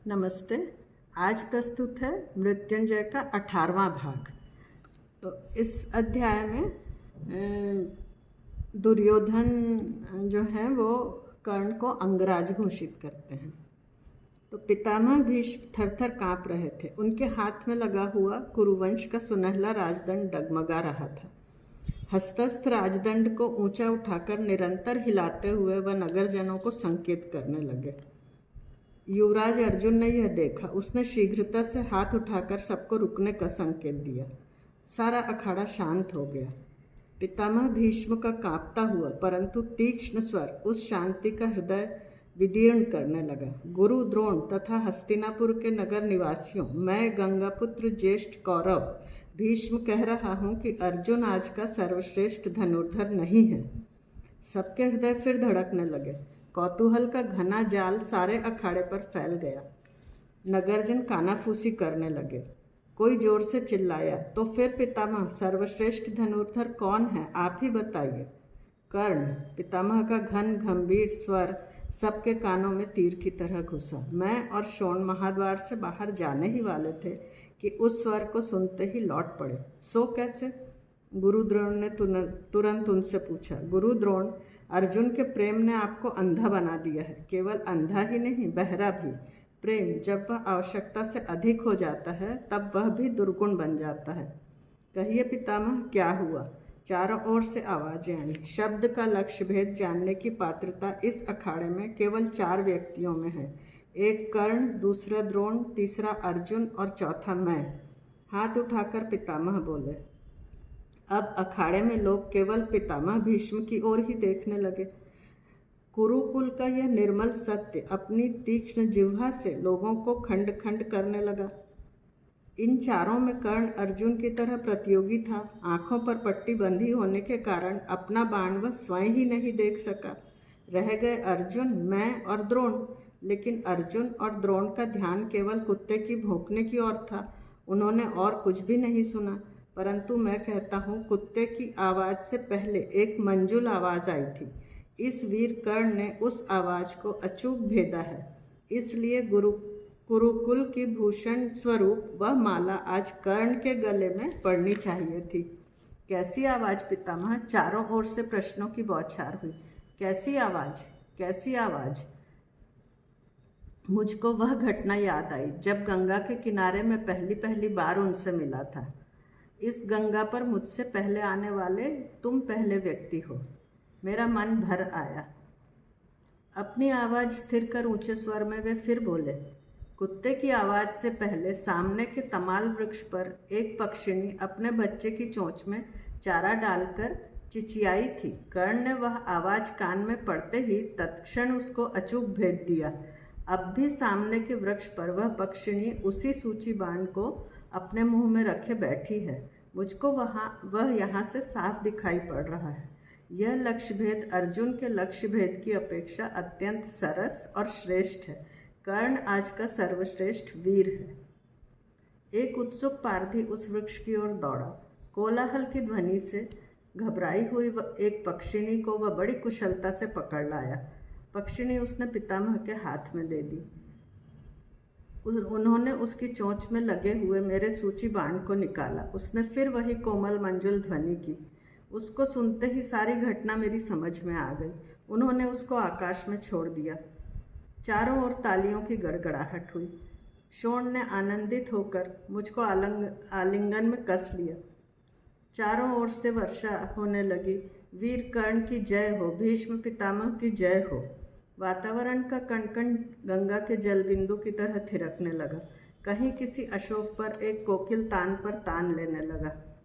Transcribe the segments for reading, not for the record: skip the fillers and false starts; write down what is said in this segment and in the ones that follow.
नमस्ते। आज प्रस्तुत है मृत्युंजय का 18वां भाग। तो इस अध्याय में दुर्योधन जो है वो कर्ण को अंगराज घोषित करते हैं। तो पितामह भीष्म थरथर काँप रहे थे। उनके हाथ में लगा हुआ कुरुवंश का सुनहला राजदंड डगमगा रहा था। हस्तस्थ राजदंड को ऊंचा उठाकर निरंतर हिलाते हुए वह नगरजनों को संकेत करने लगे। युवराज अर्जुन ने यह देखा। उसने शीघ्रता से हाथ उठाकर सबको रुकने का संकेत दिया। सारा अखाड़ा शांत हो गया। पितामह भीष्म का कांपता हुआ परंतु तीक्ष्ण स्वर उस शांति का हृदय विदीर्ण करने लगा। गुरु द्रोण तथा हस्तिनापुर के नगर निवासियों, मैं गंगापुत्र ज्येष्ठ कौरव भीष्म कह रहा हूँ कि अर्जुन आज का सर्वश्रेष्ठ धनुर्धर नहीं है। सबके हृदय फिर धड़कने लगे। कौतूहल का घना जाल सारे अखाड़े पर फैल गया। नगरजन कानाफूसी करने लगे। कोई जोर से चिल्लाया, तो फिर पितामह, सर्वश्रेष्ठ धनुर्धर कौन है, आप ही बताइए। कर्ण। पितामह का घन गंभीर स्वर सबके कानों में तीर की तरह घुसा। मैं और शोण महाद्वार से बाहर जाने ही वाले थे कि उस स्वर को सुनते ही लौट पड़े। सो कैसे? गुरु द्रोण ने तुरंत उनसे पूछा। गुरु द्रोण, अर्जुन के प्रेम ने आपको अंधा बना दिया है। केवल अंधा ही नहीं, बहरा भी। प्रेम जब वह आवश्यकता से अधिक हो जाता है तब वह भी दुर्गुण बन जाता है। कहिए पितामह, क्या हुआ? चारों ओर से आवाजें आई। शब्द का लक्ष्य भेद जानने की पात्रता इस अखाड़े में केवल 4 व्यक्तियों में है। एक कर्ण, दूसरा द्रोण, तीसरा अर्जुन और चौथा मैं। हाथ उठाकर पितामह बोले। अब अखाड़े में लोग केवल पितामह भीष्म की ओर ही देखने लगे। कुरुकुल का यह निर्मल सत्य अपनी तीक्ष्ण जिह्वा से लोगों को खंड खंड करने लगा। इन चारों में कर्ण अर्जुन की तरह प्रतियोगी था। आंखों पर पट्टी बंधी होने के कारण अपना बाण वह स्वयं ही नहीं देख सका। रह गए अर्जुन, मैं और द्रोण। लेकिन अर्जुन और द्रोण का ध्यान केवल कुत्ते की भौंकने की ओर था। उन्होंने और कुछ भी नहीं सुना। परंतु मैं कहता हूँ, कुत्ते की आवाज़ से पहले एक मंजुल आवाज़ आई थी। इस वीर कर्ण ने उस आवाज़ को अचूक भेदा है। इसलिए कुरुकुल की भूषण स्वरूप वह माला आज कर्ण के गले में पड़नी चाहिए थी। कैसी आवाज़ पितामह? चारों ओर से प्रश्नों की बौछार हुई। कैसी आवाज़? कैसी आवाज़? मुझको वह घटना याद आई जब गंगा के किनारे में पहली बार उनसे मिला था। इस गंगा पर मुझसे पहले आने वाले तुम पहले व्यक्ति हो। मेरा मन भर आया। अपनी आवाज़ स्थिर कर ऊंचे स्वर में वे फिर बोले। कुत्ते की आवाज़ से पहले सामने के तमाल वृक्ष पर एक पक्षिणी अपने बच्चे की चोंच में चारा डालकर चिचियाई थी। कर्ण ने वह आवाज़ कान में पड़ते ही तत्क्षण उसको अचूक भेद दिया। अब भी सामने के वृक्ष पर वह पक्षिणी उसी सूची बाण को अपने मुंह में रखे बैठी है। मुझको वह यहाँ से साफ दिखाई पड़ रहा है। यह लक्ष्य भेद अर्जुन के लक्ष्य भेद की अपेक्षा अत्यंत सरस और श्रेष्ठ है। कर्ण आज का सर्वश्रेष्ठ वीर है। एक उत्सुक पारधी उस वृक्ष की ओर दौड़ा। कोलाहल की ध्वनि से घबराई हुई एक पक्षिणी को वह बड़ी कुशलता से पकड़ लाया। पक्षिणी उसने पितामह के हाथ में दे दी। उन्होंने उसकी चोंच में लगे हुए मेरे सूची बाण को निकाला। उसने फिर वही कोमल मंजुल ध्वनि की। उसको सुनते ही सारी घटना मेरी समझ में आ गई। उन्होंने उसको आकाश में छोड़ दिया। चारों ओर तालियों की गड़गड़ाहट हुई। शोण ने आनंदित होकर मुझको आलिंगन में कस लिया। चारों ओर से वर्षा होने लगी। वीर कर्ण की जय हो, भीष्म पितामह की जय हो। वातावरण का कण-कण गंगा के जलबिंदु की तरह थिरकने लगा। कहीं किसी अशोक पर एक कोकिल तान पर तान लेने लगा।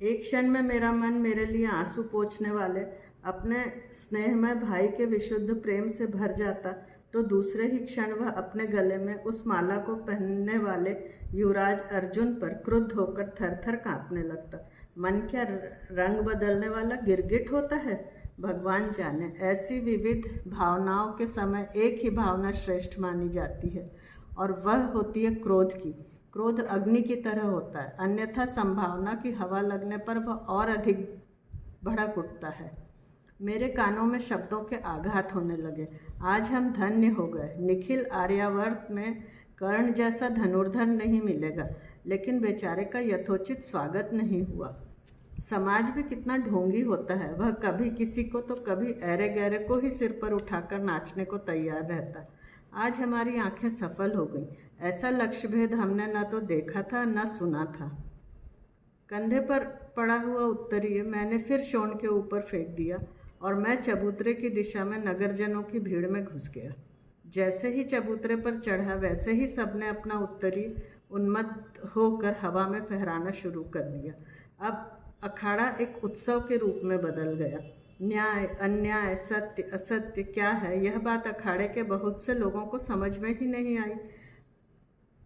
एक क्षण में मेरा मन मेरे लिए आंसू पोंछने वाले अपने स्नेहमय भाई के विशुद्ध प्रेम से भर जाता, तो दूसरे ही क्षण वह अपने गले में उस माला को पहनने वाले युवराज अर्जुन पर क्रुद्ध होकर थरथर कांपने लगता। मन क्या रंग बदलने वाला गिरगिट होता है? भगवान जाने। ऐसी विविध भावनाओं के समय एक ही भावना श्रेष्ठ मानी जाती है और वह होती है क्रोध की। क्रोध अग्नि की तरह होता है, अन्यथा संभावना की हवा लगने पर वह और अधिक भड़क उठता है। मेरे कानों में शब्दों के आघात होने लगे। आज हम धन्य हो गए। निखिल आर्यावर्त में कर्ण जैसा धनुर्धर नहीं मिलेगा, लेकिन बेचारे का यथोचित स्वागत नहीं हुआ। समाज भी कितना ढोंगी होता है, वह कभी किसी को तो कभी ऐरे गैरे को ही सिर पर उठाकर नाचने को तैयार रहता। आज हमारी आंखें सफल हो गईं। ऐसा लक्ष्य भेद हमने न तो देखा था न सुना था। कंधे पर पड़ा हुआ उत्तरीय मैंने फिर शोण के ऊपर फेंक दिया और मैं चबूतरे की दिशा में नगरजनों की भीड़ में घुस गया। जैसे ही चबूतरे पर चढ़ा वैसे ही सबने अपना उत्तरी उन्मत्त होकर हवा में फहराना शुरू कर दिया। अब अखाड़ा एक उत्सव के रूप में बदल गया। न्याय, अन्याय, सत्य, असत्य क्या है, यह बात अखाड़े के बहुत से लोगों को समझ में ही नहीं आई।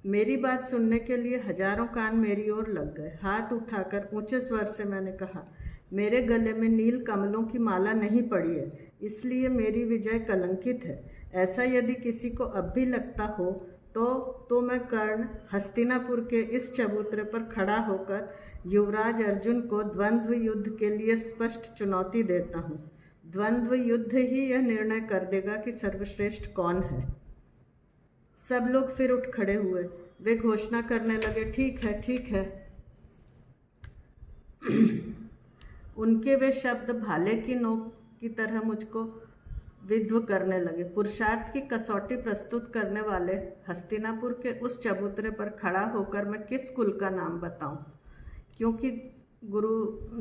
मेरी बात सुनने के लिए हजारों कान मेरी ओर लग गए। हाथ उठाकर ऊंचे स्वर से मैंने कहा, मेरे गले में नील कमलों की माला नहीं पड़ी है, इसलिए मेरी विजय कलंकित है। ऐसा यदि किसी को अब भी लगता हो तो मैं कर्ण हस्तिनापुर के इस चबूतरे पर खड़ा होकर युवराज अर्जुन को द्वंद्व युद्ध के लिए स्पष्ट चुनौती देता हूँ। द्वंद्व युद्ध ही यह निर्णय कर देगा कि सर्वश्रेष्ठ कौन है। सब लोग फिर उठ खड़े हुए। वे घोषणा करने लगे, ठीक है, ठीक है। उनके वे शब्द भाले की नोक की तरह मुझको विध्व करने लगे। पुरुषार्थ की कसौटी प्रस्तुत करने वाले हस्तिनापुर के उस चबूतरे पर खड़ा होकर मैं किस कुल का नाम बताऊं? क्योंकि गुरु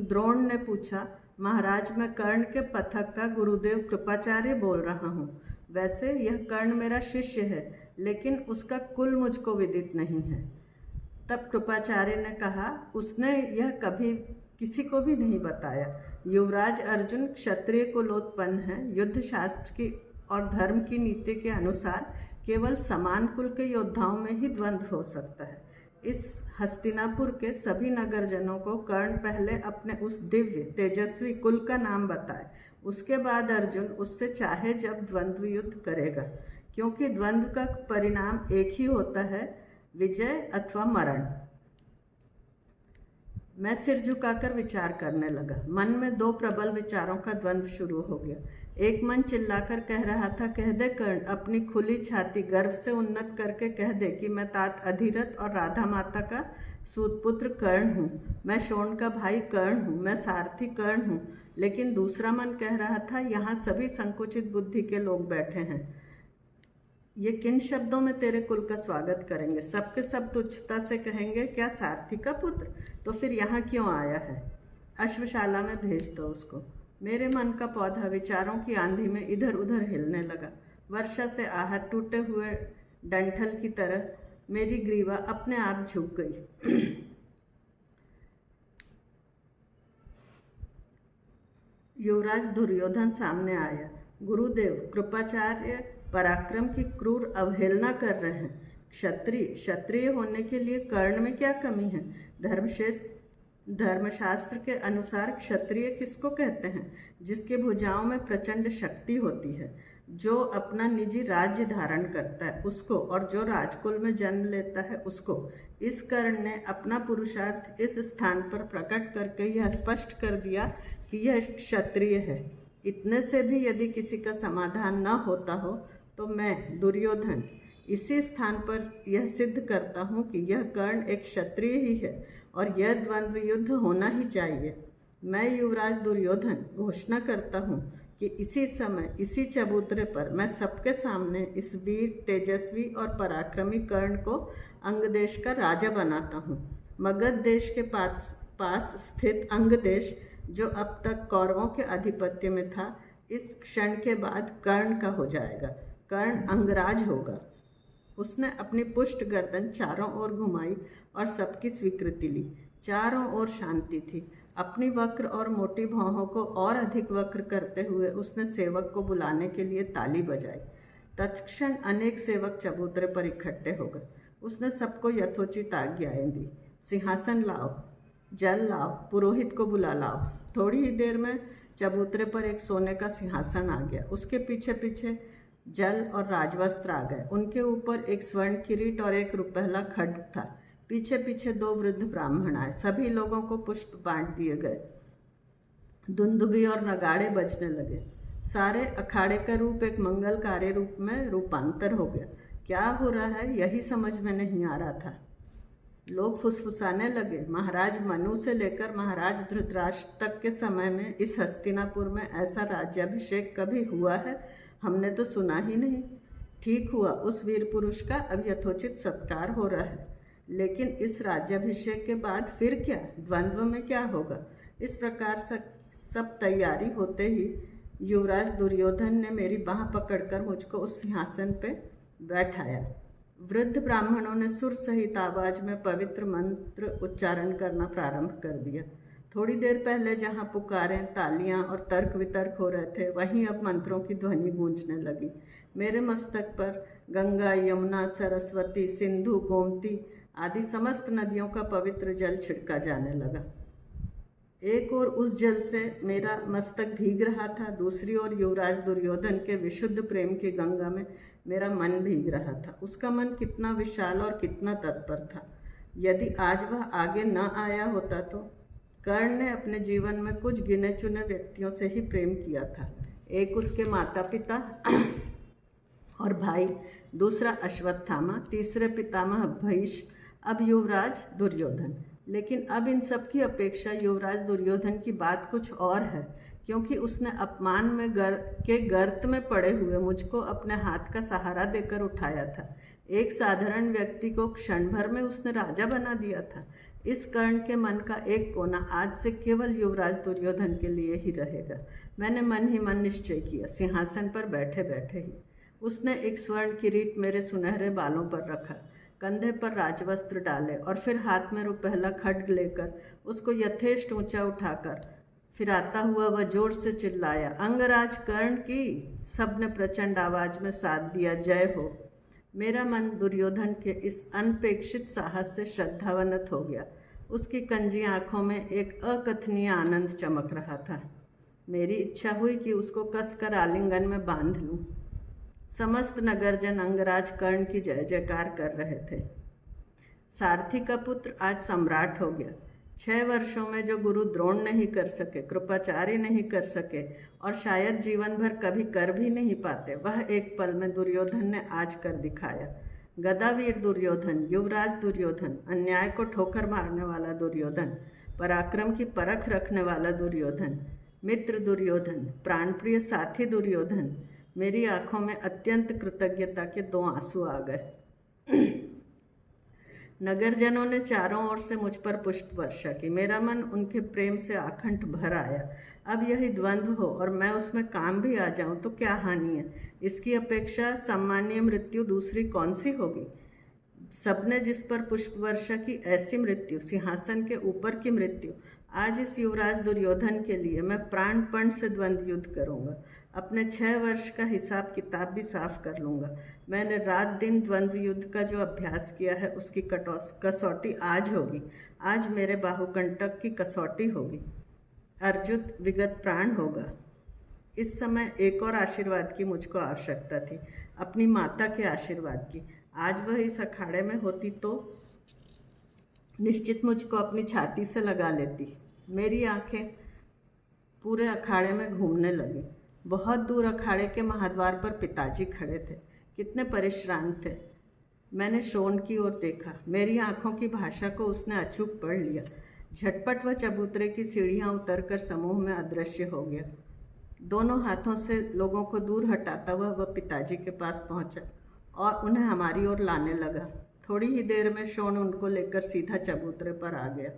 द्रोण ने पूछा, महाराज मैं कर्ण के पथक का गुरुदेव कृपाचार्य बोल रहा हूँ। वैसे यह कर्ण मेरा शिष्य है, लेकिन उसका कुल मुझको विदित नहीं है। तब कृपाचार्य ने कहा, उसने यह कभी किसी को भी नहीं बताया। युवराज अर्जुन क्षत्रिय कुलोत्पन्न है। युद्ध शास्त्र की और धर्म की नीति के अनुसार केवल समान कुल के योद्धाओं में ही द्वंद्व हो सकता है। इस हस्तिनापुर के सभी नगरजनों को कर्ण पहले अपने उस दिव्य तेजस्वी कुल का नाम बताए, उसके बाद अर्जुन उससे चाहे जब द्वंद्व युद्ध करेगा, क्योंकि द्वंद्व का परिणाम एक ही होता है, विजय अथवा मरण। मैं सिर झुकाकर विचार करने लगा। मन में दो प्रबल विचारों का द्वंद्व शुरू हो गया। एक मन चिल्लाकर कह रहा था, कह दे कर्ण, अपनी खुली छाती गर्व से उन्नत करके कह दे कि मैं तात अधिरथ और राधा माता का सूतपुत्र कर्ण हूँ, मैं शोण का भाई कर्ण हूँ, मैं सारथी कर्ण हूँ। लेकिन दूसरा मन कह रहा था, यहाँ सभी संकुचित बुद्धि के लोग बैठे हैं, ये किन शब्दों में तेरे कुल का स्वागत करेंगे? सबके सब तुच्छता से कहेंगे, क्या सारथी का पुत्र? तो फिर यहाँ क्यों आया है? अश्वशाला में भेज दो उसको। मेरे मन का पौधा विचारों की आंधी में इधर उधर हिलने लगा। वर्षा से आहत टूटे हुए डंठल की तरह मेरी ग्रीवा अपने आप झुक गई। युवराज दुर्योधन सामने आया। गुरुदेव, कृपाचार्य पराक्रम की क्रूर अवहेलना कर रहे हैं। क्षत्रिय होने के लिए कर्ण में क्या कमी है? धर्मशास्त्र के अनुसार क्षत्रिय किसको कहते हैं? जिसके भुजाओं में प्रचंड शक्ति होती है, जो अपना निजी राज्य धारण करता है उसको, और जो राजकुल में जन्म लेता है उसको। इस कर्ण ने अपना पुरुषार्थ इस स्थान पर प्रकट करके यह स्पष्ट कर दिया कि यह क्षत्रिय है। इतने से भी यदि किसी का समाधान न होता हो तो मैं दुर्योधन इसी स्थान पर यह सिद्ध करता हूँ कि यह कर्ण एक क्षत्रिय ही है और यह द्वंद्व युद्ध होना ही चाहिए। मैं युवराज दुर्योधन घोषणा करता हूँ कि इसी समय इसी चबूतरे पर मैं सबके सामने इस वीर, तेजस्वी और पराक्रमी कर्ण को अंग देश का राजा बनाता हूँ। मगध देश के पास स्थित अंग देश, जो अब तक कौरवों के आधिपत्य में था, इस क्षण के बाद कर्ण का हो जाएगा। कर्ण अंगराज होगा। उसने अपनी पुष्ट गर्दन चारों ओर घुमाई और सबकी स्वीकृति ली। चारों ओर शांति थी। अपनी वक्र और मोटी भौहों को और अधिक वक्र करते हुए उसने सेवक को बुलाने के लिए ताली बजाई। तत्क्षण अनेक सेवक चबूतरे पर इकट्ठे हो गए। उसने सबको यथोचित आज्ञाएं दी। सिंहासन लाओ, जल लाओ, पुरोहित को बुला लाओ। थोड़ी ही देर में चबूतरे पर एक सोने का सिंहासन आ गया। उसके पीछे पीछे जल और राजवस्त्र आ गए। उनके ऊपर एक स्वर्ण किरीट और एक रुपहला खड्ग था। पीछे पीछे दो वृद्ध ब्राह्मण आए। सभी लोगों को पुष्प बांट दिए गए। दुंदुभी और नगाड़े बजने लगे। सारे अखाड़े का रूप एक मंगलकारी रूप में रूपांतर हो गया। क्या हो रहा है यही समझ में नहीं आ रहा था। लोग फुसफुसाने लगे, महाराज मनु से लेकर महाराज धृतराष्ट्र तक के समय में इस हस्तिनापुर में ऐसा राज्याभिषेक कभी हुआ है? हमने तो सुना ही नहीं। ठीक हुआ, उस वीर पुरुष का अब यथोचित सत्कार हो रहा है, लेकिन इस राज्याभिषेक के बाद फिर क्या? द्वंद्व में क्या होगा? इस प्रकार सब तैयारी होते ही युवराज दुर्योधन ने मेरी बाँह पकड़कर मुझको उस सिंहासन पे बैठाया। वृद्ध ब्राह्मणों ने सुर सहित आवाज में पवित्र मंत्र उच्चारण करना प्रारंभ कर दिया। थोड़ी देर पहले जहाँ पुकारें, तालियां और तर्क वितर्क हो रहे थे, वहीं अब मंत्रों की ध्वनि गूंजने लगी। मेरे मस्तक पर गंगा, यमुना, सरस्वती, सिंधु, गोमती आदि समस्त नदियों का पवित्र जल छिड़का जाने लगा। एक ओर उस जल से मेरा मस्तक भीग रहा था, दूसरी ओर युवराज दुर्योधन के विशुद्ध प्रेम की गंगा में मेरा मन भीग रहा था। उसका मन कितना विशाल और कितना तत्पर था। यदि आज वह आगे न आया होता तो। कर्ण ने अपने जीवन में कुछ गिने चुने व्यक्तियों से ही प्रेम किया था। एक उसके माता पिता और भाई, दूसरा अश्वत्थामा, तीसरे पितामह भीष्म, अब युवराज दुर्योधन। लेकिन अब इन सब की अपेक्षा युवराज दुर्योधन की बात कुछ और है, क्योंकि उसने अपमान में गर्त में पड़े हुए मुझको अपने हाथ का सहारा देकर उठाया था। एक साधारण व्यक्ति को क्षण भर में उसने राजा बना दिया था। इस कर्ण के मन का एक कोना आज से केवल युवराज दुर्योधन के लिए ही रहेगा। मैंने मन ही मन निश्चय किया। सिंहासन पर बैठे बैठे ही उसने एक स्वर्ण किरीट मेरे सुनहरे बालों पर रखा, कंधे पर राजवस्त्र डाले और फिर हाथ में रुपहला खड्ग लेकर उसको यथेष्ट ऊंचा उठाकर फिराता हुआ वह जोर से चिल्लाया, अंगराज कर्ण की। सबने प्रचंड आवाज में साथ दिया, जय हो। मेरा मन दुर्योधन के इस अनपेक्षित साहस से श्रद्धावनत हो गया। उसकी कंजी आंखों में एक अकथनीय आनंद चमक रहा था। मेरी इच्छा हुई कि उसको कसकर आलिंगन में बांध लूं। समस्त नगरजन अंगराज कर्ण की जय जयकार कर रहे थे। सारथी का पुत्र आज सम्राट हो गया। 6 वर्षों में जो गुरु द्रोण नहीं कर सके, कृपाचार्य नहीं कर सके और शायद जीवन भर कभी कर भी नहीं पाते, वह एक पल में दुर्योधन ने आज कर दिखाया। गदावीर दुर्योधन, युवराज दुर्योधन, अन्याय को ठोकर मारने वाला दुर्योधन, पराक्रम की परख रखने वाला दुर्योधन, मित्र दुर्योधन, प्राणप्रिय साथी दुर्योधन। मेरी आंखों में अत्यंत कृतज्ञता के 2 आंसू आ गए। नगरजनों ने चारों ओर से मुझ पर पुष्प वर्षा की। मेरा मन उनके प्रेम से आखंड भर आया। अब यही द्वंद्व हो और मैं उसमें काम भी आ जाऊं तो क्या हानि है? इसकी अपेक्षा सम्मानीय मृत्यु दूसरी कौन सी होगी? सबने जिस पर पुष्प वर्षा की, ऐसी मृत्यु, सिंहासन के ऊपर की मृत्यु। आज इस युवराज दुर्योधन के लिए मैं प्राणपण से द्वंद्व युद्ध करूंगा। अपने 6 वर्ष का हिसाब किताब भी साफ कर लूँगा। मैंने रात दिन द्वंद्व युद्ध का जो अभ्यास किया है उसकी कसौटी आज होगी। आज मेरे बाहुकंटक की कसौटी होगी। अर्जुन विगत प्राण होगा। इस समय एक और आशीर्वाद की मुझको आवश्यकता थी, अपनी माता के आशीर्वाद की। आज वह इस अखाड़े में होती तो निश्चित मुझको अपनी छाती से लगा लेती। मेरी आंखें पूरे अखाड़े में घूमने लगी। बहुत दूर अखाड़े के महाद्वार पर पिताजी खड़े थे, कितने परेशान थे। मैंने शोन की ओर देखा। मेरी आंखों की भाषा को उसने अचूक पढ़ लिया। झटपट वह चबूतरे की सीढ़ियां उतरकर समूह में अदृश्य हो गया। दोनों हाथों से लोगों को दूर हटाता हुआ वह पिताजी के पास पहुंचा और उन्हें हमारी ओर लाने लगा। थोड़ी ही देर में शोन उनको लेकर सीधा चबूतरे पर आ गया।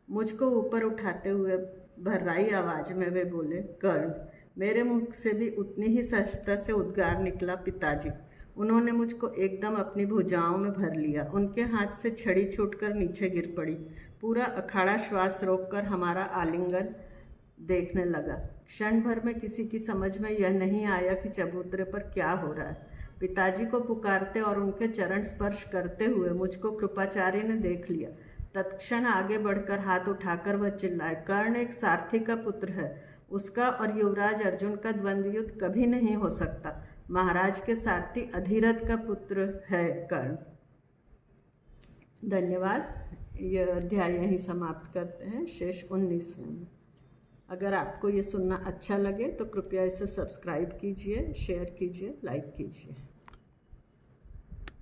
मुझको ऊपर उठाते हुए भर्राई आवाज में वे बोले, कर्ण। मेरे मुख से भी उतनी ही सहजता से उद्गार निकला, पिताजी। उन्होंने मुझको एकदम अपनी भुजाओं में भर लिया। उनके हाथ से छड़ी छूटकर नीचे गिर पड़ी। पूरा अखाड़ा श्वास रोककर हमारा आलिंगन देखने लगा। क्षण भर में किसी की समझ में यह नहीं आया कि चबूतरे पर क्या हो रहा है। पिताजी को पुकारते और उनके चरण स्पर्श करते हुए मुझको कृपाचार्य ने देख लिया। तत्क्षण आगे बढ़कर हाथ उठाकर वह चिल्लाए, कर्ण एक सारथी का पुत्र है। उसका और युवराज अर्जुन का द्वंद्व युद्ध कभी नहीं हो सकता। महाराज के सारथी अधिरथ का पुत्र है कर्ण। धन्यवाद। यह अध्याय यहीं समाप्त करते हैं। शेष 19वें में। अगर आपको ये सुनना अच्छा लगे तो कृपया इसे सब्सक्राइब कीजिए, शेयर कीजिए, लाइक कीजिए।